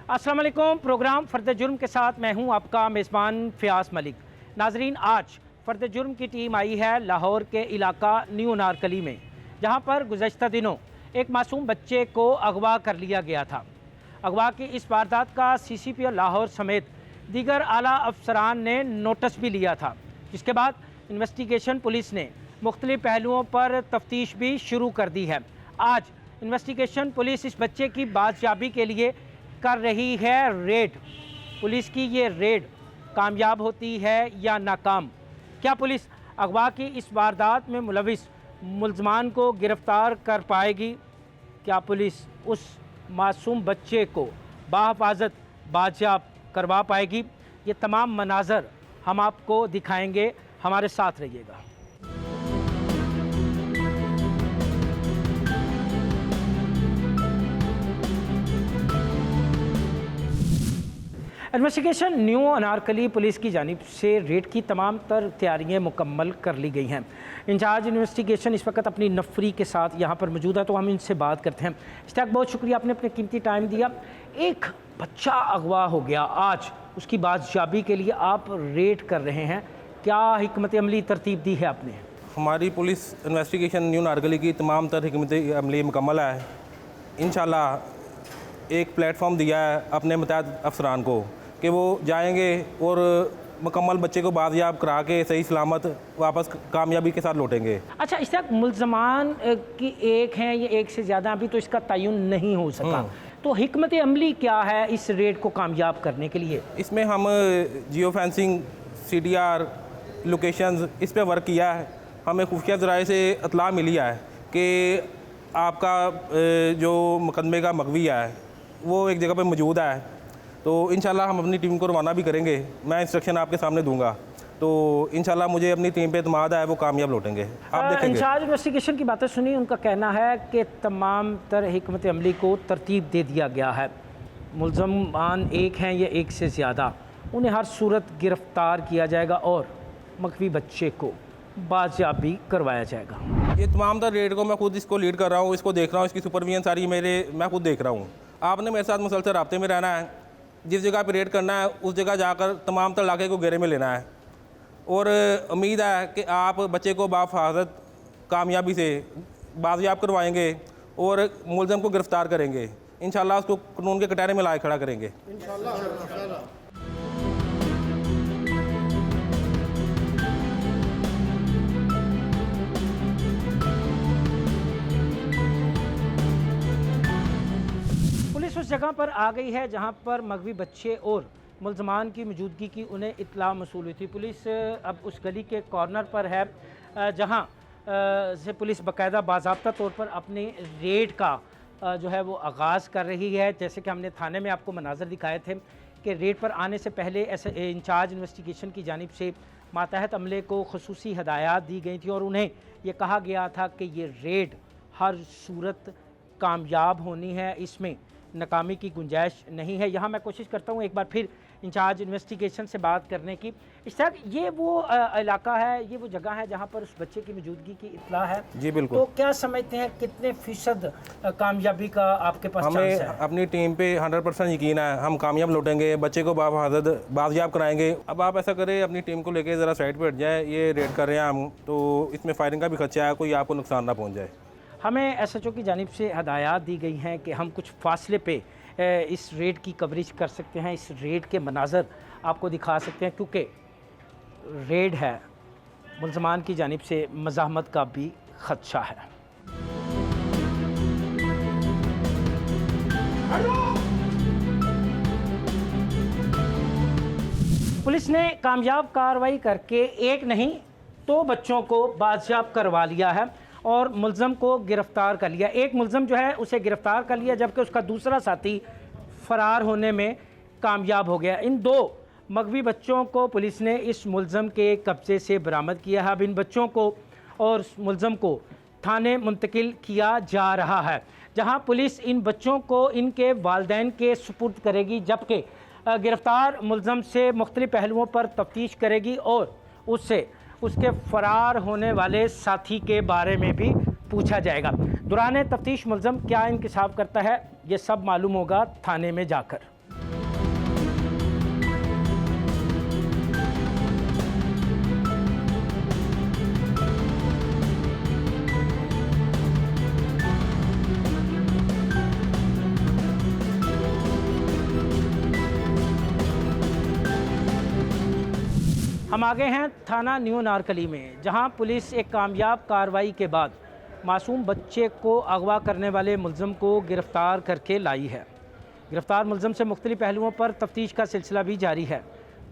अस्सलाम वालेकुम। प्रोग्राम फ़र्द जुर्म के साथ मैं हूं आपका मेज़बान फ़याज़ मलिक। नाजरीन, आज फ़र्द जुर्म की टीम आई है लाहौर के इलाका न्यू अनारकली में, जहां पर गुज़श्ता दिनों एक मासूम बच्चे को अगवा कर लिया गया था। अगवा की इस वारदात का CCP लाहौर समेत दीगर आला अफसरान ने नोटिस भी लिया था, जिसके बाद इन्वेस्टिगेशन पुलिस ने मुख्तलिफ पहलुओं पर तफ्तीश भी शुरू कर दी है। आज इन्वेस्टिगेशन पुलिस इस बच्चे की बाजियाबी के लिए कर रही है रेड। पुलिस की ये रेड कामयाब होती है या नाकाम? क्या पुलिस अगवा की इस वारदात में मुलविस मुल्ज़मान को गिरफ़्तार कर पाएगी? क्या पुलिस उस मासूम बच्चे को बाहिफाजत बाजियाब करवा पाएगी? ये तमाम मनाज़र हम आपको दिखाएंगे, हमारे साथ रहिएगा। इन्वेस्टिगेशन न्यू अनारकली पुलिस की जानिब से रेड की तमाम तर तैयारियाँ मुकम्मल कर ली गई हैं। इंचार्ज इन्वेस्टिगेशन इस वक्त अपनी नफरी के साथ यहाँ पर मौजूद है, तो हम इनसे बात करते हैं। इश्ताक, बहुत शुक्रिया, आपने अपने कीमती टाइम दिया। एक बच्चा अगवा हो गया, आज उसकी बाजियाबी के लिए आप रेड कर रहे हैं, क्या हिकमत अमली तरतीब दी है आपने? हमारी पुलिस इन्वेस्टिगेशन न्यू अनारकली की तमाम तर हिकमत अमली मुकम्मल है। इंशाल्लाह एक प्लेटफॉर्म दिया है अपने मुतअद्दिद अफसरान को कि वो जाएंगे और मुकम्मल बच्चे को बाजियाब करा के सही सलामत वापस कामयाबी के साथ लौटेंगे। अच्छा, इस तक मुल्ज़मान की एक हैं या एक से ज़्यादा, अभी तो इसका तयन नहीं हो सका, तो हिकमत अमली क्या है इस रेड को कामयाब करने के लिए? इसमें हम जियो फेंसिंग, CDR, लोकेशंस, इस पे वर्क किया है। हमें खुफिया ज़राए से इत्तला मिली है कि आपका जो मुकदमे का मगवी है वो एक जगह पे मौजूद है, तो इंशाल्लाह हम अपनी टीम को रवाना भी करेंगे। मैं इंस्ट्रक्शन आपके सामने दूंगा, तो इंशाल्लाह मुझे अपनी टीम पे एतमाद है, वो कामयाब लौटेंगे, आप देखेंगे। इंचार्ज इन्वेस्टिगेशन की बातें सुनी, उनका कहना है कि तमाम तर हिकमत अमली को तरतीब दे दिया गया है। मुल्ज़मान एक हैं या एक से ज़्यादा, उन्हें हर सूरत गिरफ़्तार किया जाएगा और मकवी बच्चे को बाजियाबी करवाया जाएगा। ये तमाम तर रेड को मैं खुद इसको लीड कर रहा हूँ, इसको देख रहा हूँ, इसकी सुपरविजन सारी मैं खुद देख रहा हूँ। आपने मेरे साथ मुसलसल राब्ते में रहना है, जिस जगह पे रेड करना है उस जगह जाकर तमाम तर इलाके को घेरे में लेना है, और उम्मीद है कि आप बच्चे को बाहिफाजत कामयाबी से बाजियाब करवाएंगे और मुल्ज़म को गिरफ़्तार करेंगे। इंशाल्लाह उसको कानून के कटहरे में लाए खड़ा करेंगे। पुलिस उस जगह पर आ गई है जहां पर मगवी बच्चे और मुल्ज़मान की मौजूदगी की उन्हें इत्तला मसूल हुई थी। पुलिस अब उस गली के कॉर्नर पर है जहां से पुलिस बाकायदा बाज़ाब्ता तौर पर अपनी रेड का जो है वो आगाज़ कर रही है। जैसे कि हमने थाने में आपको मनाज़र दिखाए थे कि रेड पर आने से पहले ऐसे इंचार्ज इन्वेस्टिगेशन की जानिब से मातहत अमले को ख़ुसूसी हदायत दी गई थी और उन्हें ये कहा गया था कि ये रेड हर सूरत कामयाब होनी है, इसमें नाकामी की गुंजाइश नहीं है। यहाँ मैं कोशिश करता हूँ एक बार फिर इंचार्ज इन्वेस्टिगेशन से बात करने की। इस तरह ये वो इलाका है, ये वो जगह है जहाँ पर उस बच्चे की मौजूदगी की इत्तला है। जी बिल्कुल। तो क्या समझते हैं कितने फ़ीसद कामयाबी का आपके पास चांस है? हमें अपनी टीम पे 100% यकीन है, हम कामयाब लौटेंगे, बच्चे को बाहिफाजत बाजियाब कराएंगे। अब आप ऐसा करें, अपनी टीम को लेके ज़रा साइड पर हट जाए, ये रेड कर रहे हैं हम, तो इसमें फायरिंग का भी खर्चा है, कोई आपको नुकसान ना पहुँच जाए। हमें SHO की जानिब से हदायत दी गई हैं कि हम कुछ फासले पे इस रेड की कवरेज कर सकते हैं, इस रेड के मनाज़र आपको दिखा सकते हैं, क्योंकि रेड है, मुल्ज़मान की जानिब से मज़ाहमत का भी ख़दशा है। पुलिस ने कामयाब कार्रवाई करके एक नहीं 2 बच्चों को बाजियाब करवा लिया है और मुल्ज़म को गिरफ़्तार कर लिया। एक मुल्ज़म जो है उसे गिरफ़्तार कर लिया, जबकि उसका दूसरा साथी फ़रार होने में कामयाब हो गया। इन 2 मगवी बच्चों को पुलिस ने इस मुल्ज़म के कब्ज़े से बरामद किया है। अब इन बच्चों को और मुल्ज़म को थाने मुंतकिल किया जा रहा है, जहां पुलिस इन बच्चों को इनके वालिदैन के सुपुर्द करेगी, जबकि गिरफ़्तार मुल्ज़म से मुख्तलिफ़ पहलुओं पर तफ्तीश करेगी और उससे उसके फ़रार होने वाले साथी के बारे में भी पूछा जाएगा। दौरान तफ्तीश मुल्ज़म क्या इंकशाफ करता है, ये सब मालूम होगा थाने में जाकर। हम आ गए हैं थाना न्यू अनारकली में, जहां पुलिस एक कामयाब कार्रवाई के बाद मासूम बच्चे को अगवा करने वाले मुलज़म को गिरफ़्तार करके लाई है। गिरफ़्तार मुलज़म से मुख्तलिफ़ पहलुओं पर तफ्तीश का सिलसिला भी जारी है।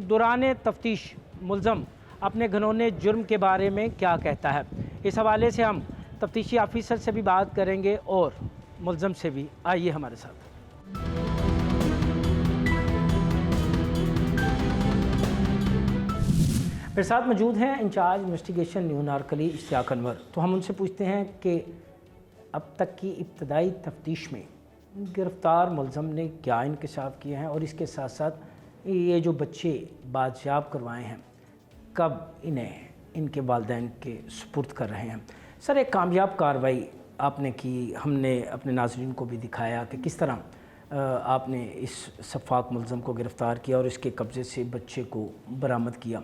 दौरान तफ्तीश मुलज़म अपने घिनौने जुर्म के बारे में क्या कहता है, इस हवाले से हम तफ्तीशी ऑफिसर से भी बात करेंगे और मुलज़म से भी। आइए हमारे साथ। मेरे साथ मौजूद हैं incharge investigation new Anarkali Ishtiaq Anwar. तो हम उनसे पूछते हैं कि अब तक की इब्तदाई तफ्तीश में गिरफ़्तार मुलज़म ने क्या इंकशाफ किए हैं और इसके साथ साथ ये जो बच्चे बाजियाब करवाए हैं कब इन्हें इनके वालिदैन के सुपुर्द कर रहे हैं। सर, एक कामयाब कार्रवाई आपने की, हमने अपने नाज़रीन को भी दिखाया कि किस तरह आपने इस सफ़ाक मुलज़म को गिरफ़्तार किया और इसके कब्ज़े से बच्चे को बरामद किया।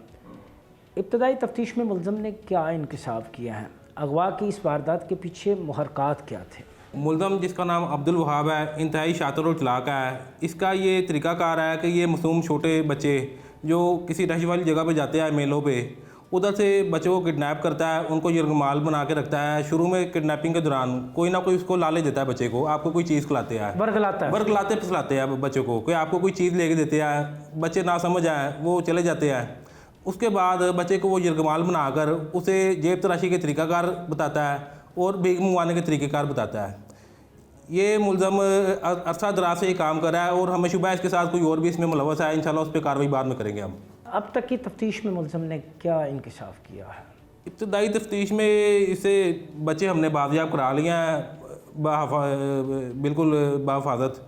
इब्तदाई तफ्तीश में मुलज़म ने क्या इंकशाफ किया है, अगवा की इस वारदात के पीछे मुहरकात क्या थे? मुलज़म जिसका नाम अब्दुल वहाब है, इंतहाई शातिर और चलाक है। इसका ये तरीक़ाकार है कि ये मासूम छोटे बच्चे जो किसी रश वाली जगह पे जाते हैं, मेलों पे, उधर से बच्चों को किडनैप करता है, उनको यरगमाल बना के रखता है। शुरू में किडनैपिंग के दौरान कोई ना कोई उसको लालच देता है बच्चे को, आपको कोई चीज़ खिलाते हैं, वर्गलाते फसलाते हैं बच्चों को, कोई आपको कोई चीज़ लेके देते हैं, बच्चे ना समझ आए वो चले जाते हैं। उसके बाद बच्चे को वो यरगमाल बनाकर उसे जेब तराशी के तरीक़ाकार बताता है और भीख मंगवाने के तरीक़ेकार बताता है। ये मुलज़म अरसा दराज से ये काम कर रहा है और हमें शुबह इसके साथ कोई और भी इसमें मुलव्वस है। इंशाल्लाह उस पर कार्रवाई बाद में करेंगे हम। अब तक की तफ्तीश में मुलज़म ने क्या इंकशाफ किया है? इब्तदाई तफ्तीश में इसे बच्चे हमने बाजियाब करा लिया हैं, बिल्कुल बाहिफाजत।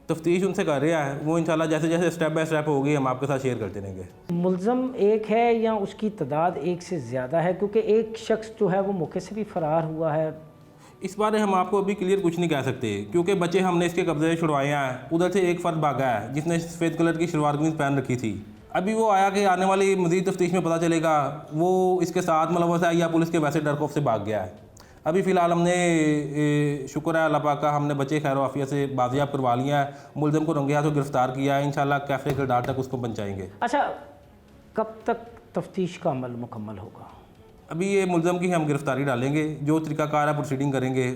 तफ्तीश उनसे कर रहा है, वो इंशाल्लाह जैसे जैसे स्टेप बाय स्टेप होगी हम आपके साथ शेयर करते रहेंगे। मुलज़म एक है या उसकी तादाद एक से ज़्यादा है, क्योंकि एक शख्स जो है वो मौके से भी फ़रार हुआ है? इस बारे हम आपको अभी क्लियर कुछ नहीं कह सकते, क्योंकि बच्चे हमने इसके कब्जे से छुड़वाए हैं। उधर से एक फ़र्द भागा है जिसने सफ़ेद कलर की शलवार कमीज़ पहन रखी थी। अभी वो आया कि आने वाली मज़ीद तफ्तीश में पता चलेगा वो इसके साथ मुलव्वस है या पुलिस के वैसे डर खौफ से भाग गया है। अभी फ़िलहाल हमने शुक्र है अल्लाह पाक का, हमने बच्चे खैर वाफिया से बाजियाब करवा लिया है। मुलज़म को रंगे हाथों गिरफ़्तार किया है, इंशाल्लाह कैफ़े किरदार तक उसको पहुँचाएँगे। अच्छा, कब तक तफ्तीश का अमल मुकम्मल होगा? अभी ये मुलज़म की हम गिरफ़्तारी डालेंगे, जो तरीक़ाकार है प्रोसीडिंग करेंगे,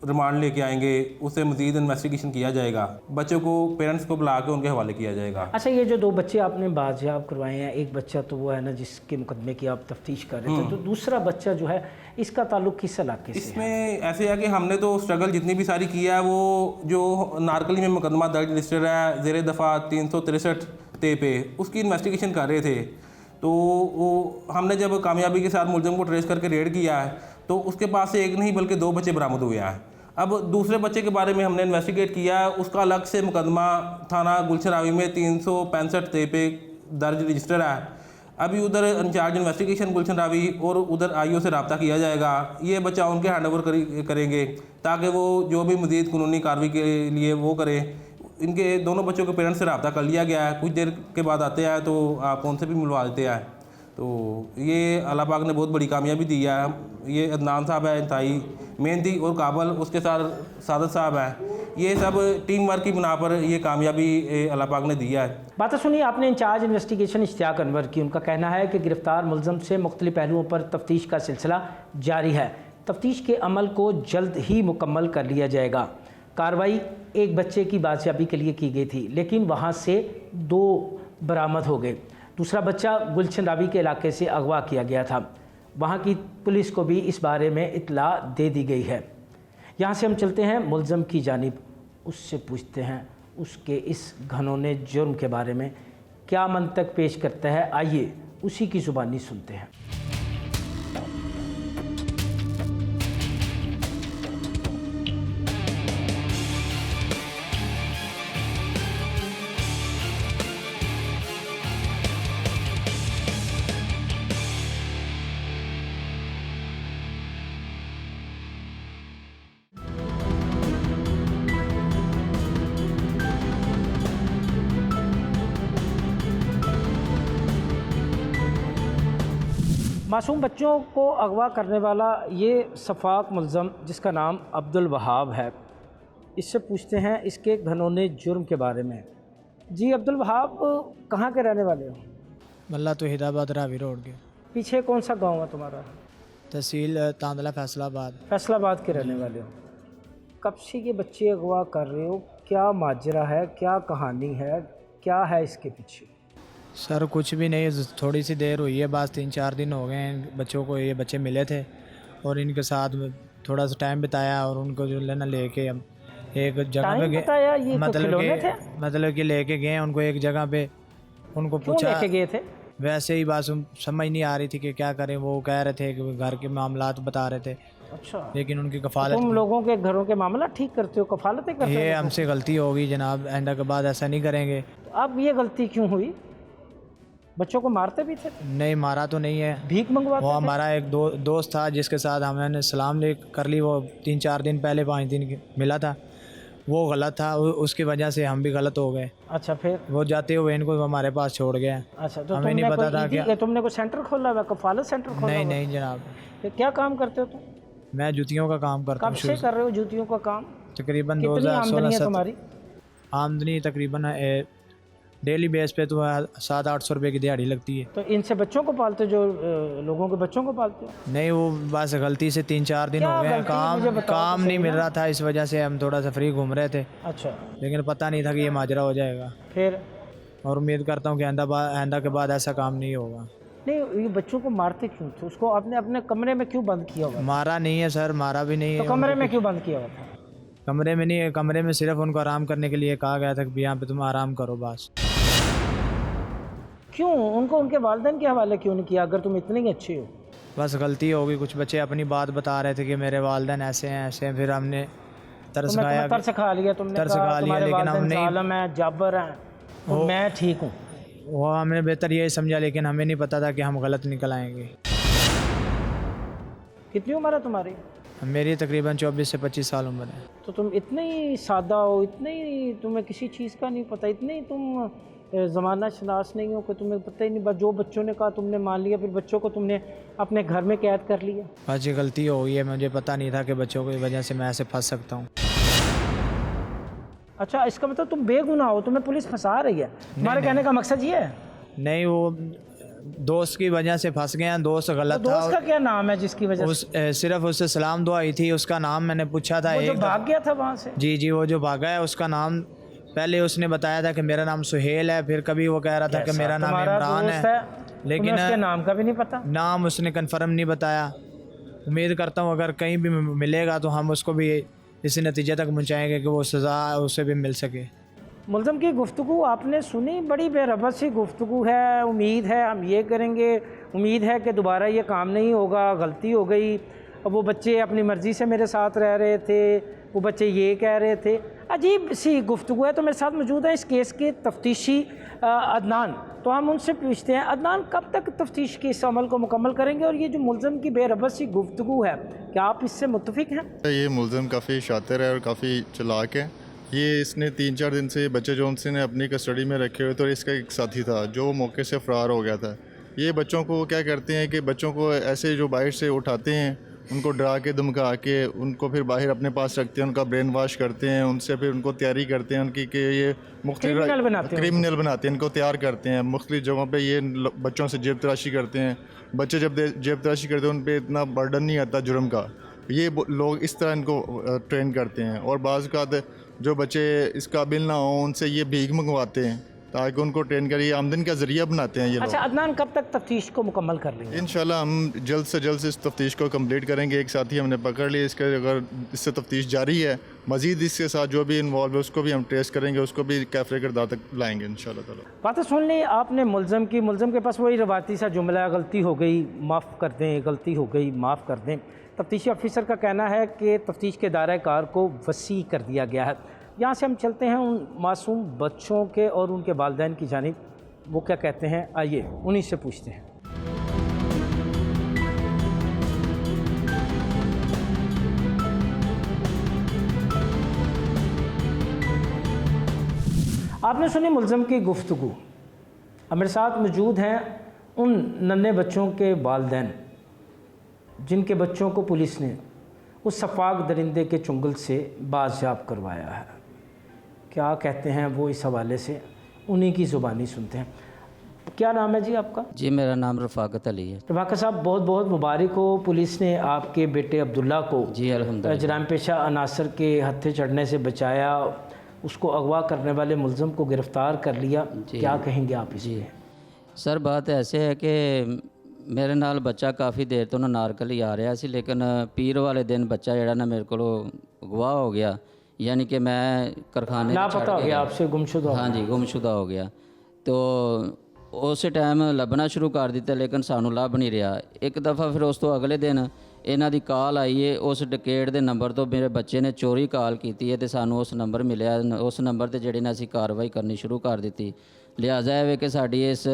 रिमांड लेके आएंगे, उससे मज़ीद इन्वेस्टिगेशन किया जाएगा, बच्चों को पेरेंट्स को बुला के उनके हवाले किया जाएगा। अच्छा, ये जो दो बच्चे आपने बाजियाब करवाए हैं, एक बच्चा तो वो है ना जिसके मुकदमे की आप तफ्तीश कर रहे थे, तो दूसरा बच्चा जो है इसका ताल्लुक़ किस इलाके से? इसमें ऐसे है कि हमने तो स्ट्रगल जितनी भी सारी की है, वो जो नारकली में मुकदमा दर्ज रजिस्टर है ज़ेर दफ़ा 363 पे उसकी इन्वेस्टिगेशन कर रहे थे। तो वो हमने जब कामयाबी के साथ मुलज़म को ट्रेस करके रेड किया है तो उसके पास से एक नहीं बल्कि 2 बच्चे बरामद हुए हैं। अब दूसरे बच्चे के बारे में हमने इन्वेस्टिगेट किया है, उसका अलग से मुकदमा थाना गुलशन रावी में 365 पे दर्ज रजिस्टर है। अभी उधर इंचार्ज इन्वेस्टिगेशन गुलशन रावी और उधर आईओ से रब्ता किया जाएगा। ये बच्चा उनके हैंड ओवर करेंगे ताकि वो जो भी मज़ीद कानूनी कार्रवाई के लिए वो करें। इनके दोनों बच्चों के पेरेंट्स से रब्ता कर लिया गया है, कुछ देर के बाद आते हैं तो आप उनसे भी मिलवा देते हैं। तो ये अल्लाह पाक ने बहुत बड़ी कामयाबी दी है। ये अदनान साहब है इंतहाई मेहनती और काबल, उसके साथ सादत साहब है, ये सब टीम वर्क की बिना पर ये कामयाबी अल्लाह पाक ने दिया है। बातें सुनिए आपने इंचार्ज इन्वेस्टिगेशन इश्तियाक अनवर की। उनका कहना है कि गिरफ़्तार मुलज़म से मुख्तलिफ़ पहलुओं पर तफ्तीश का सिलसिला जारी है। तफ्तीश के अमल को जल्द ही मुकम्मल कर लिया जाएगा। कार्रवाई एक बच्चे की बाजियाबी के लिए की गई थी, लेकिन वहाँ से 2 बरामद हो गए। दूसरा बच्चा गुलशन रावी के इलाके से अगवा किया गया था। वहाँ की पुलिस को भी इस बारे में इत्तला दे दी गई है। यहाँ से हम चलते हैं मुलज़म की जानिब, उससे पूछते हैं उसके इस घनौने जुर्म के बारे में क्या मंतक पेश करता है। आइए उसी की ज़ुबानी सुनते हैं। मासूम बच्चों को अगवा करने वाला ये सफ़ाक मुलज़म जिसका नाम अब्दुल वहाब है, इससे पूछते हैं इसके घनौने जुर्म के बारे में। जी अब्दुल वहाब, कहाँ के रहने वाले हो? मल्ला तो हिदाबाद रावी रोड के, पीछे कौन सा गांव है तुम्हारा? तहसील तांदला फैसलाबाद। फैसलाबाद के रहने वाले हो। कब से ये बच्चे अगवा कर रहे हो? क्या माजरा है, क्या कहानी है, क्या है इसके पीछे? सर कुछ भी नहीं, थोड़ी सी देर हुई है, बस 3-4 दिन हो गए हैं बच्चों को। ये बच्चे मिले थे और इनके साथ थोड़ा सा टाइम बिताया और उनको जो लेना लेके हम एक जगह पे बताया ये मतलब कि लेके गए उनको एक जगह पे। उनको क्यों पूछा, लेके गए थे? वैसे ही बात समझ नहीं आ रही थी कि क्या करें। वो कह रहे थे कि घर के मामलात बता रहे थे। अच्छा, लेकिन उनकी कफालत, तुम लोगों के घरों के मामला ठीक करते हो, कफालतें करते हो? ये हमसे गलती होगी जनाब, आइंदा के बाद ऐसा नहीं करेंगे। तो अब ये गलती क्यों हुई? बच्चों को मारते भी थे? नहीं, मारा तो नहीं है। भीख मंगवाते वो थे? हमारा एक दोस्त था जिसके साथ हमने सलाम ले कर ली। वो 3-4 दिन पहले 5 दिन मिला था, वो गलत था, उसकी वजह से हम भी गलत हो गए। अच्छा, फिर वो जाते हुए इनको हमारे पास छोड़ गया। अच्छा, तो हमें नहीं पता था कि तुमने कोई सेंटर खोला हुआ, कफालत सेंटर खोला नहीं हुआ? नहीं जनाब। फिर क्या काम करते हो तुम? मैं जूतियों का काम करता कब हूँ। से कर रहे हो जूतियों का काम? तकरीबन कितनी आमदनी है 2016 तुम्हारी? आमदनी तकरीबन डेली बेस पे तो 700-800 रुपये की दिहाड़ी लगती है। तो इनसे बच्चों को पालते हो, जो लोगों के बच्चों को पालते हो? नहीं, वो बस गलती से 3-4 दिन क्या हो गए। गलती? मुझे बताओ काम तो नहीं सही मिल ना। रहा था, इस वजह से हम थोड़ा सा फ्री घूम रहे थे। अच्छा, लेकिन पता नहीं था कि ये माजरा हो जाएगा। फिर? और उम्मीद करता हूँ कि आइंदा के बाद ऐसा काम नहीं होगा। नहीं, ये बच्चों को मारते क्यों थे? उसको आपने अपने कमरे में क्यों बंद किया हुआ? मारा नहीं है सर, मारा भी नहीं तो है। कमरे में क्यों बंद किया हुआ था? कमरे में नहीं है, कमरे में सिर्फ उनको आराम करने के लिए कहा गया था कि यहाँ पे तुम आराम करो बस। क्यों उनको उनके वालिदैन के हवाले क्यों नहीं किया, अगर तुम इतने ही अच्छे हो? बस गलती होगी। कुछ बच्चे अपनी बात बता रहे थे कि मेरे वालिदैन ऐसे हैं ऐसे हैं, फिर हमने तरस खाया। तरस खा लिया तुमने? तरस कहा खा लिया, तुम्हारे लेकिन हम वालिदैन नहीं, जालिम हैं, जाबर हैं, और मैं ठीक हूँ। वो हमने बेहतर यही समझा, लेकिन हमें नहीं पता था कि हम गलत निकल आएंगे। कितनी उम्र है तुम्हारी? मेरी तकरीबन 24 से 25 साल उम्र है। तो तुम इतने ही सादा हो, इतने ही तुम्हें किसी चीज़ का नहीं पता, इतने ही तुम ज़माना शनास नहीं हो कि तुम्हें पता ही नहीं। बस जो बच्चों ने कहा तुमने मान लिया, फिर बच्चों को तुमने अपने घर में कैद कर लिया। बस ये गलती हो गई है, मुझे पता नहीं था कि बच्चों की वजह से मैं ऐसे फंस सकता हूँ। अच्छा, इसका मतलब तुम बेगुनाह हो, तुम्हें पुलिस फंसा रही है? तुम्हारे कहने का मकसद ये है? नहीं, वो दोस्त की वजह से फंस गए हैं। दोस्त गलत तो था। दोस्त का क्या नाम है जिसकी वजह से? सिर्फ उससे सलाम दुआ आई थी, उसका नाम मैंने पूछा था। वो जो भाग गया था वहाँ से? जी, वो जो भागा है उसका नाम पहले उसने बताया था कि मेरा नाम सुहेल है, फिर कभी वो कह रहा था कि मेरा नाम इमरान है, लेकिन उसके नाम का भी नहीं पता। नाम उसने कंफर्म नहीं बताया। उम्मीद करता हूँ अगर कहीं भी मिलेगा तो हम उसको भी इसी नतीजे तक पहुँचाएंगे कि वो सज़ा उसे भी मिल सके। मुल्ज़म की गुफ्तगू आपने सुनी, बड़ी बेरबत सी गुफ्तगू है। उम्मीद है हम ये करेंगे, उम्मीद है कि दोबारा ये काम नहीं होगा, गलती हो गई। अब वो बच्चे अपनी मर्ज़ी से मेरे साथ रह रहे थे, वो बच्चे ये कह रहे थे। अजीब सी गुफ्तगू है। तो मेरे साथ मौजूद है इस केस के तफ्तीशी अदनान। तो हम उनसे पूछते हैं, अदनान कब तक तफ्तीश के इस अमल को मुकम्मल करेंगे, और ये जो मुल्ज़म की बेरबत सी गुफ्तगू है, क्या आप इससे मुत्तफिक हैं? ये मुल्ज़म काफ़ी शातिर है और काफ़ी चालाक है। ये इसने 3-4 दिन से बच्चे जो उनसे अपनी कस्टडी में रखे हुए थे, और इसका एक साथी था जो मौके से फ़रार हो गया था। ये बच्चों को क्या करते हैं कि बच्चों को ऐसे जो बाहर से उठाते हैं, उनको डरा के धमका के उनको फिर बाहर अपने पास रखते हैं, उनका ब्रेन वॉश करते हैं, उनसे फिर उनको तैयारी करते हैं उनकी कि ये क्रिमिनल बनाते हैं, इनको तैयार करते हैं। मुख्तलिफ जगहों पे ये बच्चों से जेब तराशी करते हैं। बच्चे जब जेब तराशी करते हैं उन पर इतना बर्डन नहीं आता जुर्म का। ये लोग इस तरह इनको ट्रेन करते हैं। और बाज़ का जो बच्चे इस काबिल ना हो उनसे ये भीख मंगवाते हैं ताकि उनको ट्रेन करिए, आमदन का ज़रिया बनाते हैं ये लोग। अच्छा अदनान, कब तक तफ्तीश को मुकम्मल कर लेंगे? इंशाल्लाह हम जल्द से जल्द इस तफ्तीश को कंप्लीट करेंगे। एक साथी हमने पकड़ लिया, इसका अगर इससे तफ्तीश जारी है, मज़ीद इसके साथ जो भी इन्वॉल्व है उसको भी हम ट्रेस करेंगे, उसको भी कैफरे किरदार तक लाएंगे इंशाल्लाह ताला। बातें सुन ली आपने मुल्ज़म की। मुल्ज़म के पास वही रवायती सा जुमला है, गलती हो गई माफ़ कर दें, गलती हो गई माफ़ कर दें। तफ्तीशी अफसर का कहना है कि तफ्तीश के दायरा कार को वसी कर दिया गया है। यहाँ से हम चलते हैं उन मासूम बच्चों के और उनके वालिदैन की जानिब, वो क्या कहते हैं, आइए उन्हीं से पूछते हैं। आपने सुनी मुल्ज़म की गुफ्तगू। अब मेरे साथ मौजूद हैं उन नन्हे बच्चों के वालिदैन जिनके बच्चों को पुलिस ने उस सफाक दरिंदे के चुंगल से बाज़याब करवाया है। क्या कहते हैं वो इस हवाले से, उन्हीं की ज़ुबानी सुनते हैं। क्या नाम है जी आपका? जी मेरा नाम रफ़ाकत अली है। रफ़ाकत साहब, बहुत बहुत मुबारक हो। पुलिस ने आपके बेटे अब्दुल्ला को जी अल्हम्दुलिल्लाह। जराम पेशा अनासर के हत्थे चढ़ने से बचाया, उसको अगवा करने वाले मुलज़म को गिरफ़्तार कर लिया। क्या कहेंगे आप इसमें? सर बात ऐसे है कि मेरे नाल बच्चा काफ़ी देर तो नारकल ही आ रहा सी, लेकिन पीर वाले दिन बच्चा ਜਿਹੜਾ ना मेरे को अगवा हो गया, यानी कि मैं कारखाने लापता हो गया, आपसे गुमशुदा हो हाँ जी गुमशुदा हो गया। तो उस टाइम ਲੱਭਣਾ शुरू कर दिता, लेकिन सानू ਲੱਭ नहीं रहा। एक दफ़ा फिर उस तो अगले दिन ਇਹਨਾਂ ਦੀ ਕਾਲ ਆਈ ਹੈ, ਉਸ ਡਿਕੇਟ ਦੇ ਨੰਬਰ ਤੋਂ ਮੇਰੇ ਬੱਚੇ ਨੇ ਚੋਰੀ ਕਾਲ ਕੀਤੀ ਹੈ ਤੇ ਸਾਨੂੰ ਉਸ ਨੰਬਰ ਮਿਲਿਆ। ਉਸ ਨੰਬਰ ਤੇ ਜਿਹੜੇ ਨੇ ਅਸੀਂ ਕਾਰਵਾਈ ਕਰਨੀ ਸ਼ੁਰੂ ਕਰ ਦਿੱਤੀ। ਲਿਹਾਜ਼ਾ ਇਹ ਵੇ ਕਿ ਸਾਡੀ ਇਸ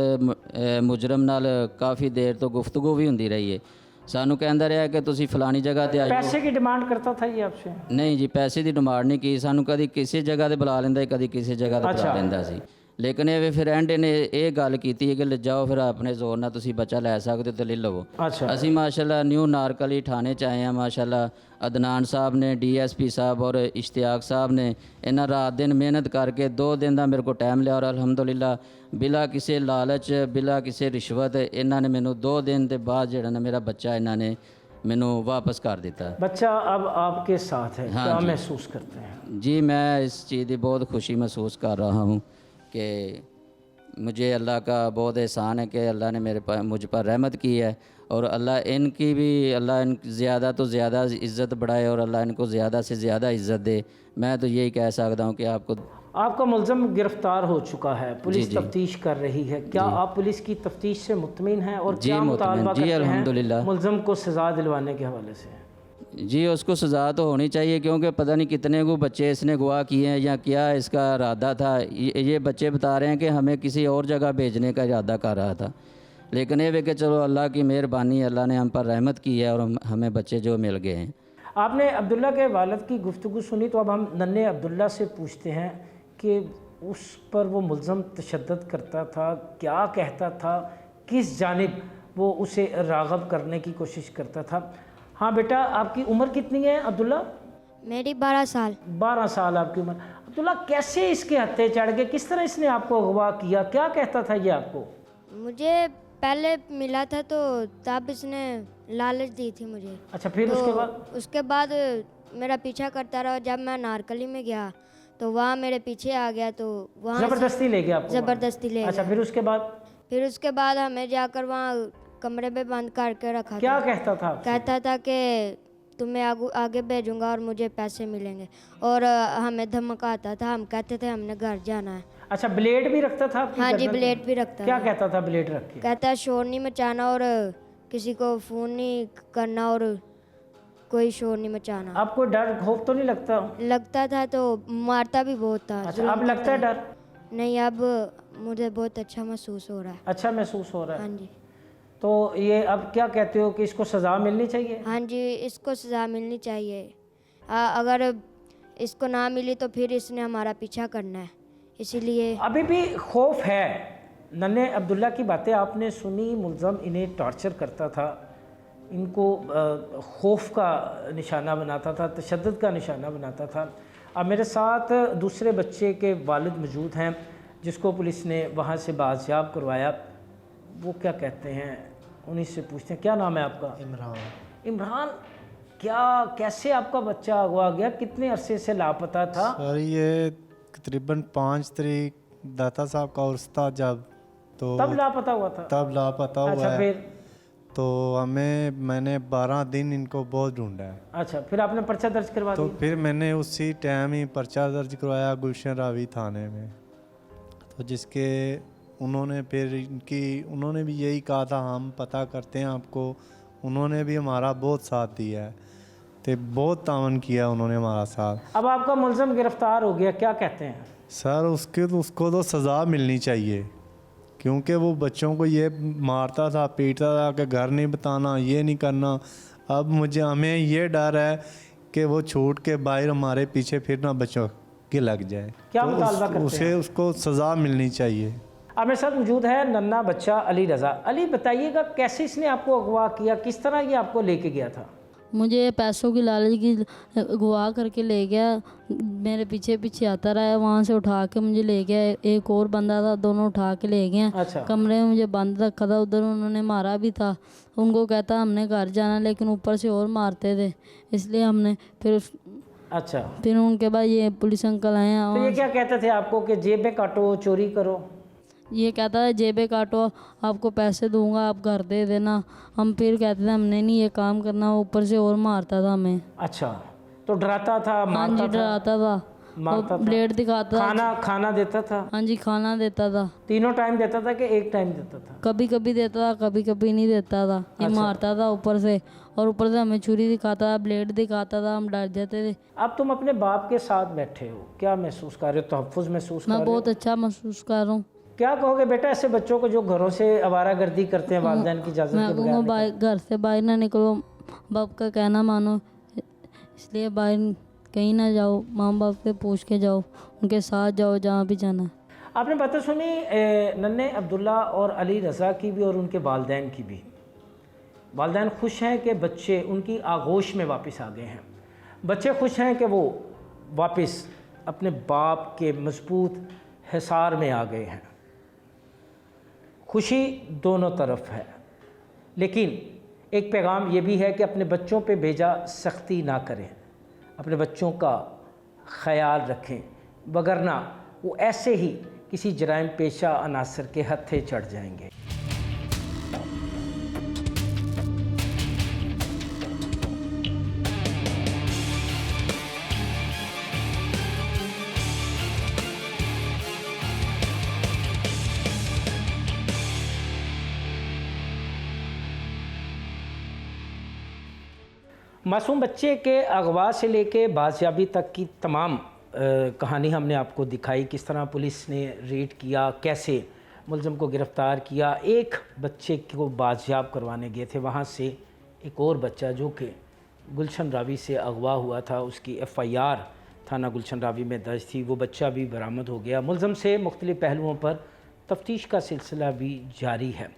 ਮੁਜਰਮ ਨਾਲ ਕਾफ़ी ਦੇਰ ਤੋਂ ਗੁਫ਼ਤਗੂ ਵੀ ਹੁੰਦੀ ਰਹੀ ਹੈ। ਸਾਨੂੰ ਕਹਿੰਦਾ ਰਿਹਾ ਕਿ ਤੁਸੀਂ ਫਲਾਣੀ ਜਗ੍ਹਾ ਤੇ ਆ ਜਾਓ। पैसे की डिमांड करता था ये आपसे? ਨਹੀਂ ਜੀ ਪੈਸੇ ਦੀ ਡਿਮਾਂਡ ਨਹੀਂ ਕੀ, ਸਾਨੂੰ ਕਦੀ ਕਿਸੇ ਜਗ੍ਹਾ ਤੇ ਬੁਲਾ ਲੈਂਦਾ, ਕਦੀ ਕਿਸੇ ਜਗ੍ਹਾ ਤੇ ਬੁਲਾ ਲੈਂਦਾ ਸੀ। ਲੇਕਿਨ ਇਹ ਫਿਰ ਐਂਡ ਨੇ ਇਹ ਗੱਲ ਕੀਤੀ ਹੈ ਕਿ ਲੈ ਜਾਓ ਫਿਰ ਆਪਣੇ ਜ਼ੋਰ ਨਾਲ ਤੁਸੀਂ ਬੱਚਾ ਲੈ ਸਕਦੇ ਹੋ ਤੇ ਲੈ ਲਵੋ। अच्छा, ਅਸੀਂ ਮਾਸ਼ਾਅੱਲਾ ਨਿਊ ਨਾਰਕਲੀ ਥਾਣੇ ਚ ਆਏ ਹਾਂ। ਮਾਸ਼ਾਅੱਲਾ ਅਦਨਾਨ ਸਾਹਿਬ ਨੇ, ਡੀਐਸਪੀ ਸਾਹਿਬ ਔਰ ਇਸ਼ਤਿਆਕ ਸਾਹਿਬ ਨੇ ਇਹਨਾਂ ਰਾਤ ਦਿਨ ਮਿਹਨਤ ਕਰਕੇ 2 ਦਿਨ ਦਾ ਮੇਰੇ ਕੋਲ ਟਾਈਮ ਲਿਆ ਔਰ ਅਲਹਮਦੁਲਿल्लाह ਬਿਲਾ ਕਿਸੇ ਲਾਲਚ, ਬਿਲਾ ਕਿਸੇ ਰਿਸ਼ਵਤ ਇਹਨਾਂ ਨੇ ਮੈਨੂੰ 2 ਦਿਨ ਦੇ ਬਾਅਦ ਜਿਹੜਾ ਨਾ ਮੇਰਾ ਬੱਚਾ ਇਹਨਾਂ ਨੇ ਮੈਨੂੰ वापस कर दिता। बच्चा अब आपके साथ है, हाँ क्या जी। महसूस करते हैं? जी मैं इस चीज़ की बहुत खुशी महसूस कर रहा हूँ कि मुझे अल्लाह का बहुत एहसान है कि अल्लाह ने मुझ पर रहमत की है और अल्लाह इनकी भी अल्लाह ज़्यादा तो ज़्यादा इज़्ज़त बढ़ाए और अल्लाह इनको ज़्यादा से ज़्यादा इज़्ज़त दे। मैं तो यही कह सकता हूँ कि आपका मुलज़म गिरफ़्तार हो चुका है, पुलिस तफ्तीश कर रही है, क्या आप पुलिस की तफ्तीश से मुतमिन हैं और क्या मुतालबा करते हैं अल्हम्दुलिल्लाह मुलज़म को सज़ा दिलवाने के हवाले से? जी उसको सज़ा तो होनी चाहिए, क्योंकि पता नहीं कितने को बच्चे इसने गवाह किए हैं या क्या इसका इरादा था। ये बच्चे बता रहे हैं कि हमें किसी और जगह भेजने का इरादा कर रहा था, लेकिन ये कि चलो अल्लाह की मेहरबानी, अल्लाह ने हम पर रहमत की है और हमें बच्चे जो मिल गए हैं। आपने अब्दुल्ला के वालिद की गुफ्तगू सुनी, तो अब हम नन्हे अब्दुल्ला से पूछते हैं कि उस पर वो मुलज़म तशद्दुद करता था, क्या कहता था, किस जानिब वो उसे राग़ब करने की कोशिश करता था। हाँ बेटा, आपकी उम्र कितनी है अब्दुल्ला? मेरी 12 साल। 12 साल आपकी उम्र। अब्दुल्ला कैसे इसके हत्थे चढ़ गए, किस तरह इसने आपको अगवा किया, क्या कहता था ये आपको? मुझे पहले मिला था तो तब इसने लालच दी थी मुझे। अच्छा, फिर तो उसके बाद मेरा पीछा करता रहा। जब मैं नारकली में गया तो वहाँ मेरे पीछे आ गया, तो वहाँ ज़बरदस्ती ले गया आपको? ज़बरदस्ती ले अच्छा, गया। फिर उसके बाद हमें जाकर वहाँ कमरे में बंद करके रखा क्या था। कहता था आपसे? कहता था कि तुम्हें आगे भेजूंगा और मुझे पैसे मिलेंगे, और हमें धमकाता था। हम कहते थे हमने घर जाना है। अच्छा, ब्लेड भी रखता था आपकी हाँ जी, गर्दन पे? ब्लेड भी रखता क्या था। कहता था ब्लेड रख के? कहता शोर नहीं मचाना और किसी को फ़ोन नहीं करना और कोई शोर नहीं मचाना। आपको डर खौफ तो नहीं लगता? लगता था, तो मारता भी बहुत था। अच्छा, अब लगता है डर? नहीं, अब मुझे बहुत अच्छा महसूस हो रहा है। अच्छा महसूस हो रहा है? हाँ जी। तो ये अब क्या कहते हो कि इसको सज़ा मिलनी चाहिए? हाँ जी, इसको सज़ा मिलनी चाहिए। अगर इसको ना मिली तो फिर इसने हमारा पीछा करना है, इसीलिए। अभी भी खौफ है। नन्हे अब्दुल्ला की बातें आपने सुनी, मुलज़म इन्हें टॉर्चर करता था, इनको खौफ का निशाना बनाता था, तशद्दुद का निशाना बनाता था। अब मेरे साथ दूसरे बच्चे के वालिद मौजूद हैं जिसको पुलिस ने वहाँ से बाजियाब करवाया। वो क्या कहते हैं, उन्हीं से पूछते हैं। क्या नाम है आपका? इमरान। इमरान, क्या कैसे आपका बच्चा अगवा गया, कितने अरसे से लापता था? सर ये तकरीबन 5 तारीख दाता साहब का उर्स था, जब तो तब लापता हुआ था? तब लापता हुआ अच्छा, है। फिर? तो मैंने 12 दिन इनको बहुत ढूंढा है। अच्छा, फिर आपने पर्चा दर्ज करवा तो दिया? फिर मैंने उसी टाइम ही पर्चा दर्ज करवाया गुलशन रावी थाने में। तो जिसके उन्होंने भी यही कहा था हम पता करते हैं आपको। उन्होंने भी हमारा बहुत साथ दिया है, तो बहुत तावन किया उन्होंने हमारा साथ। अब आपका मुलज़म गिरफ़्तार हो गया, क्या कहते हैं? सर उसको तो सज़ा मिलनी चाहिए, क्योंकि वो बच्चों को ये मारता था, पीटता था कि घर नहीं बताना, ये नहीं करना। अब हमें ये डर है कि वो छूट के बाहर हमारे पीछे फिर ना बच्चों के लग जाए। क्या तो मुतालबा करते हैं? उसको सज़ा मिलनी चाहिए। अब मेरे साथ मौजूद है नन्हा बच्चा अली रज़ा। अली, बताइएगा कैसे इसने आपको अगवा किया, किस तरह ये आपको लेके गया था? मुझे पैसों की लालच की अगवा करके ले गया, मेरे पीछे पीछे आता रहा, वहाँ से उठा के मुझे ले गया। एक और बंदा था, दोनों उठा के ले गए। अच्छा। कमरे में मुझे बंद रखा था, उधर उन्होंने मारा भी था। उनको कहता हमने घर जाना, लेकिन ऊपर से और मारते थे, इसलिए हमने अच्छा, फिर उनके बाद ये पुलिस अंकल आए हैं। तो ये क्या कहते थे आपको कि जेबें काटो, चोरी करो? ये कहता है जेबें काटो, आपको पैसे दूंगा, आप घर दे देना। हम फिर कहते थे हमने नहीं ये काम करना, ऊपर से और मारता था हमें। अच्छा, तो डराता था, हाँ मारता जी, था? डराता था, मारता था? ब्लेड दिखाता था। खाना देता था? हाँ जी, खाना देता था। तीनों टाइम देता था कि एक टाइम देता था? कभी कभी देता था, कभी कभी नहीं देता था। ये मारता था ऊपर से, और ऊपर से हमें छुरी दिखाता था, ब्लेड दिखाता था, हम डर जाते थे। अब तुम अपने बाप के साथ बैठे हो, क्या महसूस कर रहे हो? तहफ़्फ़ुज़ महसूस कर मैं रहे हो? बहुत अच्छा महसूस कर रहा हूँ। क्या कहोगे बेटा ऐसे बच्चों को जो घरों से आवारागर्दी करते हैं वालिदैन की इजाज़त मैं के कहूँगा बगैर? घर से बाहर ना निकलो, बाप का कहना मानो, इसलिए बाहर कहीं ना जाओ, माँ बाप से पूछ के जाओ, उनके साथ जाओ जहाँ भी जाना। आपने बातें सुनी नन्हे अब्दुल्ला और अली रज़ा की भी और उनके वालिदैन की भी। वालिदैन खुश हैं कि बच्चे उनकी आगोश में वापस आ गए हैं। बच्चे खुश हैं कि वो वापस अपने बाप के मजबूत हिसार में आ गए हैं। खुशी दोनों तरफ है, लेकिन एक पैगाम ये भी है कि अपने बच्चों पे बेजा सख्ती ना करें, अपने बच्चों का ख्याल रखें, वगरना वो ऐसे ही किसी जराइम पेशा अनासर के हत्थे चढ़ जाएंगे। मासूम बच्चे के अगवा से लेके बाजियाबी तक की तमाम कहानी हमने आपको दिखाई, किस तरह पुलिस ने रेड किया, कैसे मुलज़िम को गिरफ़्तार किया। एक बच्चे को बाजियाब करवाने गए थे, वहाँ से एक और बच्चा जो कि गुलशन रावी से अगवा हुआ था, उसकी FIR थाना गुलशन रावी में दर्ज थी, वो बच्चा भी बरामद हो गया। मुलज़िम से मुख्तलिफ़ पहलुओं पर तफ्तीश का सिलसिला भी जारी है।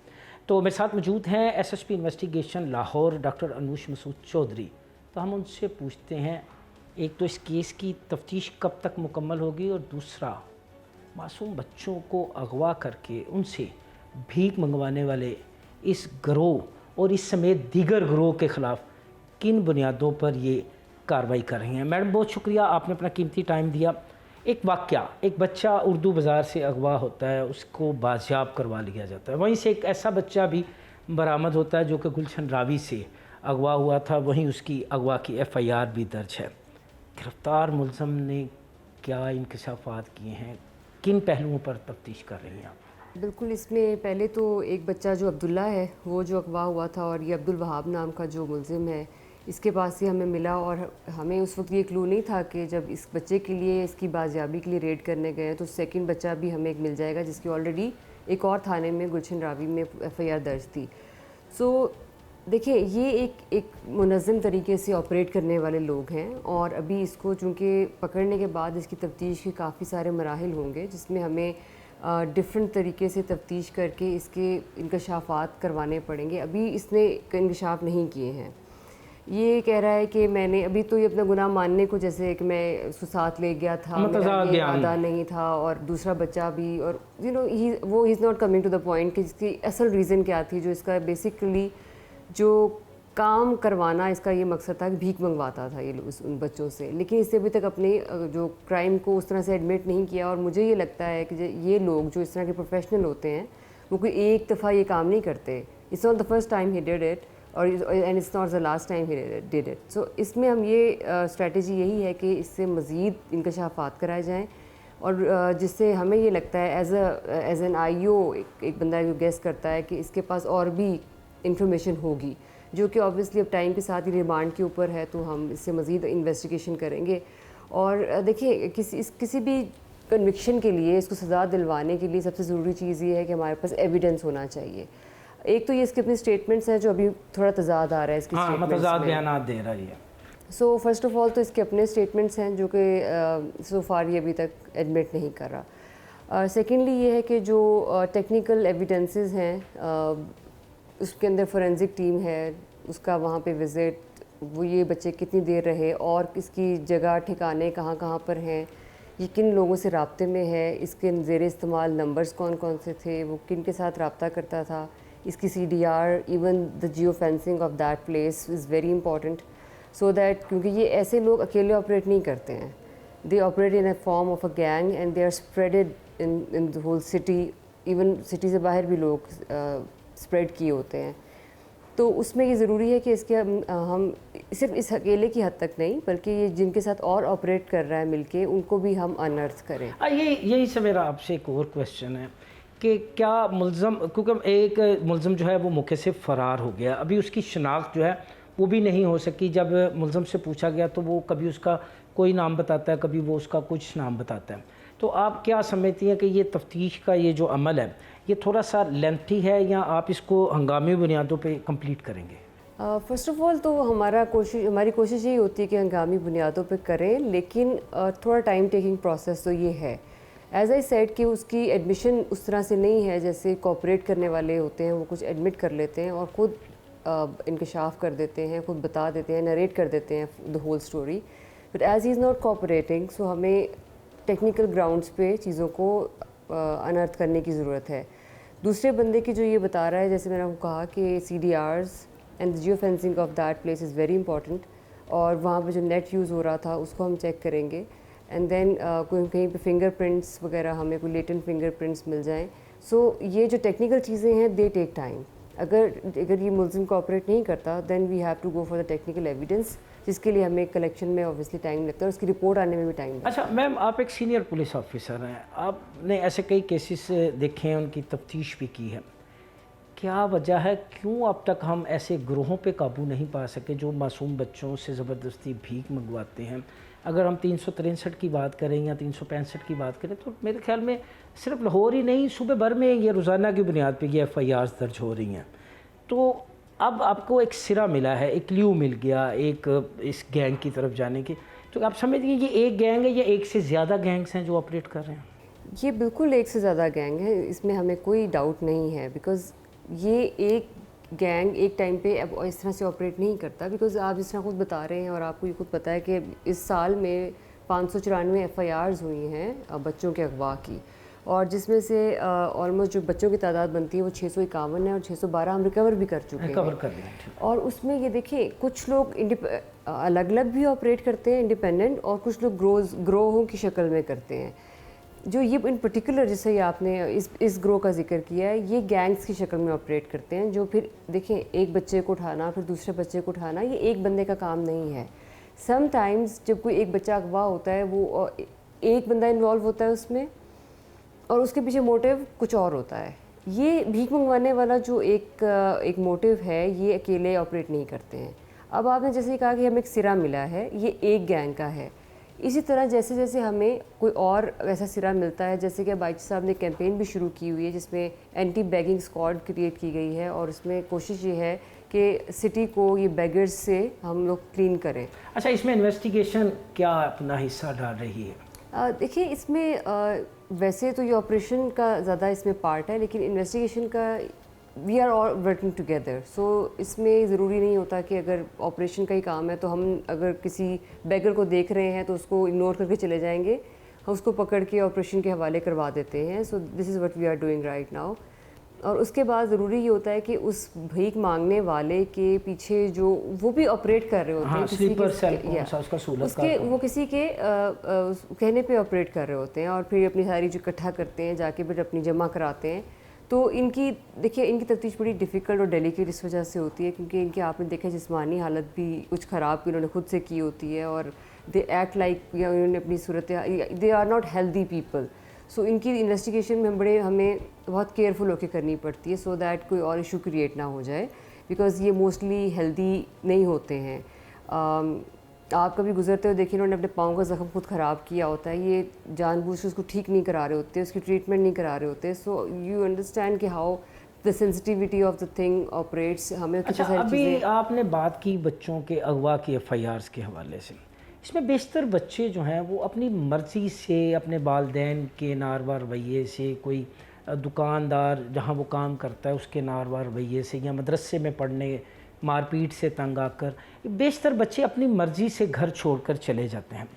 तो मेरे साथ मौजूद हैं SSP investigation Lahore doctor Anoosh Masood Chaudhry. तो हम उनसे पूछते हैं, एक तो इस केस की तफ्तीश कब तक मुकम्मल होगी, और दूसरा मासूम बच्चों को अगवा करके उनसे भीख मंगवाने वाले इस गिरोह और इस समेत दीगर गिरोह के ख़िलाफ़ किन बुनियादों पर ये कार्रवाई कर रही हैं। मैडम बहुत शुक्रिया, आपने अपना कीमती टाइम दिया। एक वाक़या, एक बच्चा उर्दू बाज़ार से अगवा होता है, उसको बाजियाब करवा लिया जाता है, वहीं से एक ऐसा बच्चा भी बरामद होता है जो कि गुलशन रावी से अगवा हुआ था, वहीं उसकी अगवा की FIR भी दर्ज है। गिरफ़्तार मुलज़म ने क्या इंकशाफात किए हैं, किन पहलुओं पर तफ्तीश कर रही हैं आप? बिल्कुल, इसमें पहले तो एक बच्चा जो अब्दुल्ला है वो जो अगवा हुआ था, और ये अब्दुल वहाब नाम का जो मुलज़िम है इसके पास से हमें मिला, और हमें उस वक्त ये क्लू नहीं था कि जब इस बच्चे के लिए इसकी बाजियाबी के लिए रेड करने गए तो सेकंड बच्चा भी हमें एक मिल जाएगा जिसकी ऑलरेडी एक और थाने में गुलशन रावी में FIR दर्ज थी। सो देखिए, ये एक मुनज़्ज़म तरीके से ऑपरेट करने वाले लोग हैं, और अभी इसको चूँकि पकड़ने के बाद इसकी तफ्तीश के काफ़ी सारे मराहिल होंगे जिसमें हमें डिफरेंट तरीके से तफ्तीश करके इसके इंकशाफात करवाने पड़ेंगे। अभी इसने इंकशाफ नहीं किए हैं। ये कह रहा है कि मैंने अभी तो ये अपना गुनाह मानने को, जैसे कि मैं उसको साथ ले गया था, मेरा ये इरादा नहीं था, और दूसरा बच्चा भी, और you know he is not coming to the point कि इसकी असल रीज़न क्या थी। जो इसका बेसिकली जो काम करवाना इसका ये मकसद था कि भीख मंगवाता था ये उन बच्चों से, लेकिन इससे अभी तक अपने जो क्राइम को उस तरह से एडमिट नहीं किया। और मुझे ये लगता है कि ये लोग जो इस तरह के प्रोफेशनल होते हैं वो कोई एक दफ़ा ये काम नहीं करते। It's not the first time he did it, और and it's not the last time he did it. So इसमें हम ये स्ट्रेटजी यही है कि इससे मज़ीद इंकशाफात कराए जाएँ, और जिससे हमें ये लगता है एज एन IO एक बंदा जो गेस करता है कि इसके पास और भी इंफॉर्मेशन होगी, जो कि ऑब्वियसली अब टाइम के साथ ही रिमांड के ऊपर है, तो हम इससे मज़ीद इन्वेस्टिगेशन करेंगे। और देखिए, किसी भी कन्विक्शन के लिए, इसको सज़ा दिलवाने के लिए सबसे ज़रूरी चीज़ ये है कि हमारे पास एविडेंस होना चाहिए। एक तो ये इसके अपने स्टेटमेंट्स हैं जो अभी थोड़ा तजाद आ रहा है इसके तजाद बयानात दे रहा है। सो फर्स्ट ऑफ ऑल तो इसके अपने स्टेटमेंट्स हैं जो कि सो फार ये अभी तक एडमिट नहीं कर रहा। सेकेंडली ये है कि जो टेक्निकल एविडेंसेस हैं उसके अंदर फोरेंसिक टीम है, उसका वहाँ पे विज़िट, वो ये बच्चे कितनी देर रहे और इसकी जगह ठिकाने कहाँ कहाँ पर हैं, ये किन लोगों से राब्ते में है, इसके ज़ेर इस्तेमाल नंबर्स कौन कौन से थे, वो किन के साथ रब्ता करता था, इसकी CDR, even the geo fencing of that place is very important, so that क्योंकि ये ऐसे लोग अकेले ऑपरेट नहीं करते हैं, they operate in a form of a gang and they are spreaded in the whole city, even city से बाहर भी लोग स्प्रेड किए होते हैं। तो उसमें ये ज़रूरी है कि इसके हम सिर्फ इस अकेले की हद तक नहीं, बल्कि ये जिनके साथ और ऑपरेट कर रहा है मिलके, उनको भी हम अनर्थ करें। यही से मेरा आपसे एक और क्वेश्चन है कि क्या मुलज़म, क्योंकि एक मुलज़म जो है वो मौके से फ़रार हो गया, अभी उसकी शनाख्त जो है वो भी नहीं हो सकी। जब मुलज़म से पूछा गया तो वो कभी उसका कोई नाम बताता है, कभी वो उसका कुछ नाम बताता है। तो आप क्या समझती हैं कि ये तफ्तीश का ये जो अमल है ये थोड़ा सा लेंथी है या आप इसको हंगामी बुनियादों पे कंप्लीट करेंगे? फ़र्स्ट ऑफ़ ऑल तो हमारी कोशिश यही होती है कि हंगामी बुनियादों पे करें, लेकिन थोड़ा टाइम टेकिंग प्रोसेस तो ये है। एज आई सेड कि उसकी एडमिशन उस तरह से नहीं है जैसे कोऑपरेट करने वाले होते हैं, वो कुछ एडमिट कर लेते हैं और ख़ुद इंकशाफ कर देते हैं, खुद बता देते हैं, नरेट कर देते हैं the whole story. But as he is not cooperating, so हमें टेक्निकल ग्राउंड्स पे चीज़ों को अनर्थ करने की ज़रूरत है। दूसरे बंदे की जो ये बता रहा है, जैसे मैंने आपको कहा कि CDRs and Jio fencing of that place is very important, और वहाँ पे जो नेट यूज़ हो रहा था उसको हम चेक करेंगे, एंड देन कहीं पे फिंगरप्रिंट्स वगैरह, हमें कोई लेटेंट फिंगरप्रिंट्स मिल जाएं। सो ये जो टेक्निकल चीज़ें हैं दे टेक टाइम। अगर ये मुलज़िम कोऑपरेट नहीं करता then we have to go for the technical evidence, जिसके लिए हमें कलेक्शन में ऑब्वियसली टाइम लगता है, उसकी रिपोर्ट आने में भी टाइम लगता है। अच्छा मैम, आप एक सीनियर पुलिस ऑफिसर हैं, आपने ऐसे कई केसेस देखे हैं, उनकी तफ्तीश भी की है। क्या वजह है, क्यों अब तक हम ऐसे ग्रोहों पे काबू नहीं पा सके जो मासूम बच्चों से ज़बरदस्ती भीख मंगवाते हैं? अगर हम 363 की बात करें या 365 की बात करें तो मेरे ख्याल में सिर्फ लाहौर ही नहीं, सूबे भर में ये रोज़ाना की बुनियाद पर ये FIRs दर्ज हो रही हैं। तो अब आपको एक सिरा मिला है, एक क्ल्यू मिल गया एक इस गैंग की तरफ जाने की, तो आप समझिए ये एक गैंग है या एक से ज़्यादा गैंग्स हैं जो ऑपरेट कर रहे हैं? ये बिल्कुल एक से ज़्यादा गैंग है, इसमें हमें कोई डाउट नहीं है, बिकॉज़ ये एक गैंग एक टाइम पे अब इस तरह से ऑपरेट नहीं करता। बिकॉज़ आप जिस तरह खुद बता रहे हैं और आपको ये खुद पता है कि इस साल में 594 FIRs हुई हैं बच्चों के अगवा की, और जिसमें से ऑलमोस्ट जो बच्चों की तादाद बनती है वो 651 है और 612 हम रिकवर भी कर चुके हैं। कवर कर दिया। और उसमें ये देखिए कुछ लोग अलग अलग भी ऑपरेट करते हैं इंडिपेंडेंट, और कुछ लोग ग्रोहों की शक्ल में करते हैं। जो ये इन पर्टिकुलर, जैसे ये आपने इस ग्रो का जिक्र किया है, ये गैंग्स की शक्ल में ऑपरेट करते हैं, जो फिर देखें एक बच्चे को उठाना फिर दूसरे बच्चे को उठाना, ये एक बंदे का काम नहीं है। समटाइम्स जब कोई एक बच्चा अगवा होता है वो एक बंदा इन्वॉल्व होता है उसमें, और उसके पीछे मोटिव कुछ और होता है। ये भीख मंगवाने वाला जो एक मोटिव है, ये अकेले ऑपरेट नहीं करते हैं। अब आपने जैसे कहा कि हमें एक सिरा मिला है, ये एक गैंग का है। इसी तरह जैसे जैसे हमें कोई और ऐसा सिरा मिलता है, जैसे कि बाइची साहब ने कैंपेन भी शुरू की हुई है जिसमें एंटी बैगिंग स्क्वाड क्रिएट की गई है, और उसमें कोशिश ये है कि सिटी को ये बैगर्स से हम लोग क्लीन करें। अच्छा, इसमें इन्वेस्टिगेशन क्या अपना हिस्सा डाल रही है? देखिए इसमें वैसे तो ये ऑपरेशन का ज़्यादा इसमें पार्ट है, लेकिन इन्वेस्टिगेशन का we are all working together. So इसमें ज़रूरी नहीं होता कि अगर ऑपरेशन का ही काम है तो हम अगर किसी बैगर को देख रहे हैं तो उसको इग्नोर करके चले जाएंगे, हम उसको पकड़ के ऑपरेशन के हवाले करवा देते हैं। So this is what we are doing right now. और उसके बाद ज़रूरी ये होता है कि उस भीख मांगने वाले के पीछे जो वो भी ऑपरेट कर रहे होते हैं, वो किसी के कहने पे ऑपरेट कर रहे होते हैं, और फिर अपनी सारी जो इकट्ठा करते हैं जाके फिर अपनी जमा कराते हैं। तो इनकी देखिए इनकी तफ्तीश बड़ी डिफ़िकल्ट और डेलिकेट इस वजह से होती है क्योंकि इनकी आपने देखा जिस्मानी हालत भी कुछ ख़राब की उन्होंने खुद से की होती है, और दे एक्ट लाइक या उन्होंने अपनी सूरत, they are not healthy people. So इनकी इन्वेस्टिगेशन में हमें बहुत केयरफुल होकर करनी पड़ती है सो दैट कोई और इशू क्रिएट ना हो जाए, बिकॉज़ ये मोस्टली हेल्दी नहीं होते हैं। आप कभी गुजरते हुए देखिए उन्होंने अपने पाँव का ज़ख्म खुद ख़राब किया होता है, ये जानबूझ के उसको ठीक नहीं करा रहे होते, उसकी ट्रीटमेंट नहीं करा रहे होते। सो यू अंडरस्टैंड कि how the sensitivity of the thing operates. हमें अच्छा, अभी आपने बात की बच्चों के अगवा के FIRs के हवाले से, इसमें बेशतर बच्चे जो हैं वो अपनी मर्ज़ी से, अपने वालिदैन के नारवा रवैये से, कोई दुकानदार जहाँ वो काम करता है उसके नारवा रवैये से, या मदरसे में पढ़ने मारपीट से तंग आकर बेशतर बच्चे अपनी मर्ज़ी से घर छोड़कर चले जाते हैं।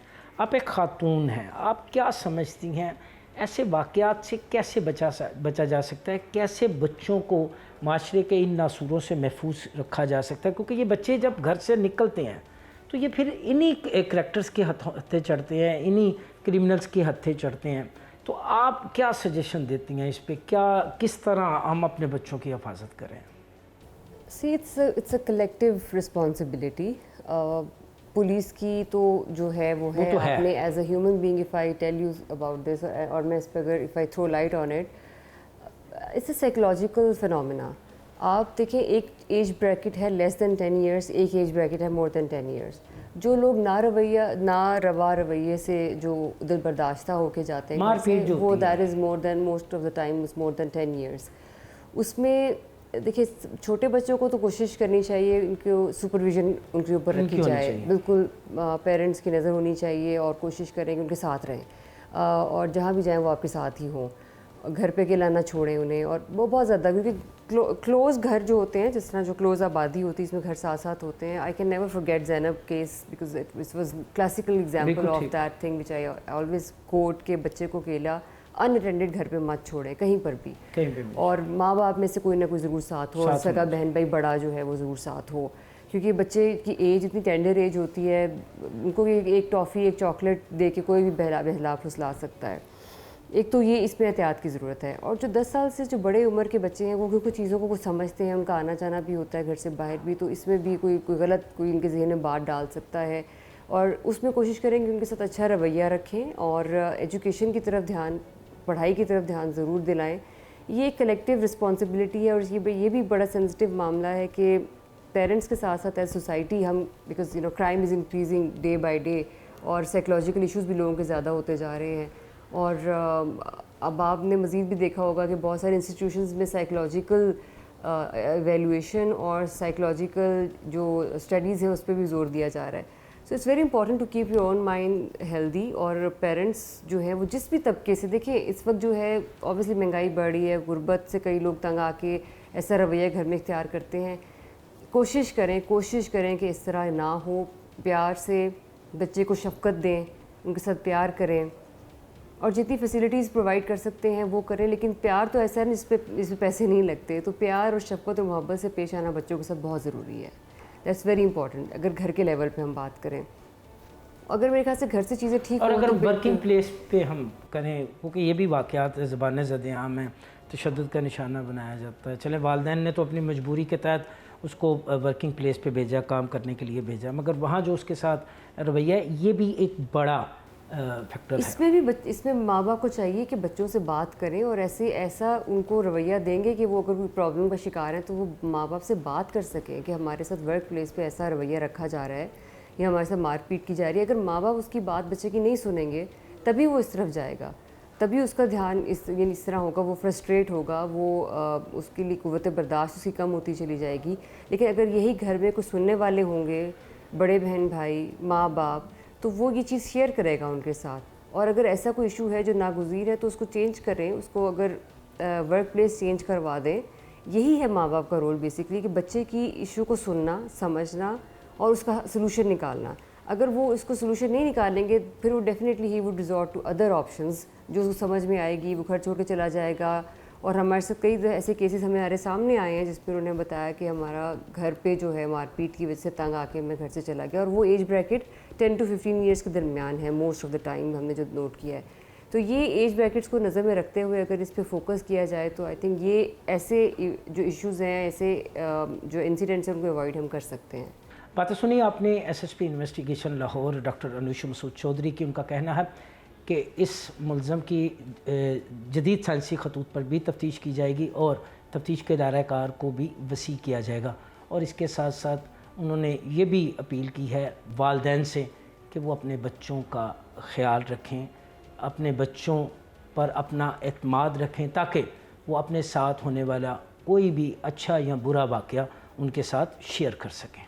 आप एक खातून हैं, आप क्या समझती हैं ऐसे वाक़यात से कैसे बचा जा सकता है? कैसे बच्चों को माशरे के इन नासूरों से महफूज रखा जा सकता है? क्योंकि ये बच्चे जब घर से निकलते हैं तो ये फिर इन्हीं करैक्टर्स के हत्थे चढ़ते हैं, इन्हीं क्रिमिनल्स के हत्थे चढ़ते हैं। तो आप क्या सजेशन देती हैं इस पे, क्या किस तरह हम अपने बच्चों की हिफाजत करें? See it's a collective responsibility. Police की तो जो है वो है, तो है। आपने as a human being if I tell you about this और मैं इस पर अगर if I throw light on it, it's a psychological phenomena. आप देखें, एक एज ब्रैकेट है लेस दैन 10 ईयर्स, एक एज ब्रैकेट है मोर दैन 10 ईयर्स। जो लोग ना रवा रवैये से जो दिल बर्दाश्ता होके जाते हैं मारपीट जो वो होती है। That is more than most of the time is more than 10 years. उसमें देखिए, छोटे बच्चों को तो कोशिश करनी चाहिए उनको सुपरविज़न उनके ऊपर रखी होनी जाए, चाहिए। बिल्कुल पेरेंट्स की नज़र होनी चाहिए और कोशिश करें कि उनके साथ रहें, और जहाँ भी जाएं वो आपके साथ ही हों, घर पे अकेला ना छोड़ें उन्हें। और वो बहुत ज़्यादा, क्योंकि क्लोज़ घर जो होते हैं, जिस तरह जो क्लोज़ आबादी होती है, इसमें घर साथ साथ होते हैं। I can never forget Zainab case because it was classical example बिल्कुल ऑफ ठीक। That thing which I always quote के बच्चे को अकेला अनअटेंडेड घर पे मत छोड़ें कहीं पर भी। कहीं पे भी। और माँ बाप में से कोई ना कोई ज़रूर साथ हो, और साथ सगा होना बहन भाई बड़ा जो है वो ज़रूर साथ हो, क्योंकि बच्चे की एज इतनी टेंडर एज होती है, उनको एक टॉफ़ी एक चॉकलेट दे के कोई भी बहला फुसला सकता है। एक तो ये इसमें एहतियात की ज़रूरत है। और जो 10 साल से जो बड़े उम्र के बच्चे हैं वो कुछ चीज़ों को कुछ समझते हैं, उनका आना जाना भी होता है घर से बाहर भी, तो इसमें भी कोई गलत कोई इनके जहन में बात डाल सकता है। और उसमें कोशिश करें कि उनके साथ अच्छा रवैया रखें और एजुकेशन की तरफ ध्यान, पढ़ाई की तरफ ध्यान ज़रूर दिलाएं। ये एक कलेक्टिव रिस्पॉन्सिबिलिटी है। और ये भी बड़ा सेंसिटिव मामला है कि पेरेंट्स के साथ साथ एज सोसाइटी हम, because crime is increasing day by day और साइकोलॉजिकल इश्यूज़ भी लोगों के ज़्यादा होते जा रहे हैं। और अब आपने मज़ीद भी देखा होगा कि बहुत सारे इंस्टीट्यूशंस में साइकोलॉजिकल एवेल्यूएशन और साइकोलॉजिकल जो स्टडीज़ हैं उस पर भी जोर दिया जा रहा है। So it's very important to keep your own mind healthy. और पेरेंट्स जो है वो जिस भी तबके से, देखिए इस वक्त जो है ऑब्वियसली महंगाई बढ़ रही है, गुर्बत से कई लोग तंग आके ऐसा रवैया घर में इख्तियार करते हैं। कोशिश करें कि इस तरह ना हो। प्यार से बच्चे को शफ़क़त दें, उनके साथ प्यार करें और जितनी फैसिलिटीज़ प्रोवाइड कर सकते हैं वो करें। लेकिन प्यार तो ऐसा है जिस पे पैसे नहीं लगते, तो प्यार और शफ़क़त और मोहब्बत से पेश आना बच्चों के साथ बहुत ज़रूरी है। दैट्स वेरी इंपॉर्टेंट अगर घर के लेवल पे हम बात करें। अगर मेरे ख्याल से घर से चीज़ें ठीक और हों अगर तो वर्किंग प्लेस पे हम करें, क्योंकि ये भी वाक़यात ज़बान ज़द-ए-आम हैं, तशद्दुद का निशाना बनाया जाता है। चले वालिदैन ने तो अपनी मजबूरी के तहत उसको वर्किंग प्लेस पे भेजा, काम करने के लिए भेजा, मगर वहाँ जो उसके साथ रवैया है ये भी एक बड़ा फैक्टर है। इसमें माँ बाप को चाहिए कि बच्चों से बात करें और ऐसा उनको रवैया देंगे कि वो अगर कोई प्रॉब्लम का शिकार है तो वो माँ बाप से बात कर सकें कि हमारे साथ वर्क प्लेस पे ऐसा रवैया रखा जा रहा है या हमारे साथ मारपीट की जा रही है। अगर माँ बाप उसकी बात बच्चे की नहीं सुनेंगे तभी वो इस तरफ जाएगा, तभी उसका ध्यान इस तरह होगा, वो फ्रस्ट्रेट होगा, वो उसके लिए कुव्वत बर्दाश्त उसकी कम होती चली जाएगी। लेकिन अगर यही घर में कुछ सुनने वाले होंगे, बड़े बहन भाई, माँ बाप, तो वो ये चीज़ शेयर करेगा उनके साथ। और अगर ऐसा कोई इशू है जो नागुज़ीर है तो उसको चेंज करें, उसको अगर वर्क प्लेस चेंज करवा दें। यही है माँ बाप का रोल बेसिकली, कि बच्चे की इशू को सुनना, समझना और उसका सलूशन निकालना। अगर वो इसको सलूशन नहीं निकालेंगे फिर वो definitely he would resort to other options जो उसको समझ में आएगी, वो घर छोड़ के चला जाएगा। और हमारे साथ कई ऐसे केसेस हमारे सामने आए हैं जिसमें उन्होंने बताया कि हमारा घर पे जो है मारपीट की वजह से तंग आके मैं घर से चला गया। और वो एज ब्रैकेट 10 to 15 ईयर्स के दरमियान है मोस्ट ऑफ द टाइम हमने जो नोट किया है। तो ये एज ब्रैकेट्स को नज़र में रखते हुए अगर इस पर फोकस किया जाए तो आई थिंक ये ऐसे जो इश्यूज़ हैं, ऐसे जो इंसिडेंट्स हैं उनको अवॉइड हम कर सकते हैं। बातें सुनी आपने SSP investigation Lahore doctor Anush Masood Chaudhry की। उनका कहना है कि इस मुलज़म की जदीद साइंसी खतूत पर भी तफ्तीश की जाएगी और तफ्तीश के दायरा-ए-कार को भी वसी किया जाएगा। और इसके साथ साथ उन्होंने ये भी अपील की है वालिदैन से कि वो अपने बच्चों का ख्याल रखें, अपने बच्चों पर अपना एतमाद रखें ताकि वो अपने साथ होने वाला कोई भी अच्छा या बुरा वाक़या उनके साथ शेयर कर सकें।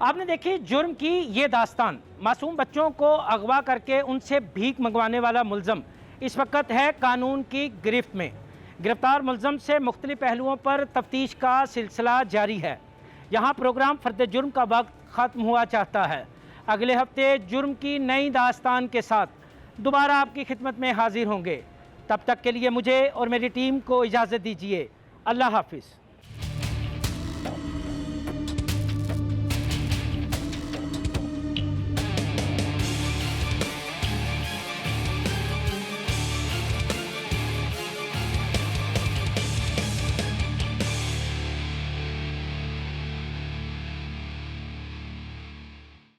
आपने देखी जुर्म की ये दास्तान। मासूम बच्चों को अगवा करके उनसे भीख मंगवाने वाला मुल्ज़म इस वक्त है कानून की गिरफ्त में। गिरफ्तार मुल्ज़म से मुख्तलिफ पहलुओं पर तफ्तीश का सिलसिला जारी है। यहाँ प्रोग्राम फर्द जुर्म का वक्त ख़त्म हुआ चाहता है। अगले हफ्ते जुर्म की नई दास्तान के साथ दोबारा आपकी खिदमत में हाजिर होंगे। तब तक के लिए मुझे और मेरी टीम को इजाज़त दीजिए। अल्लाह हाफिज़।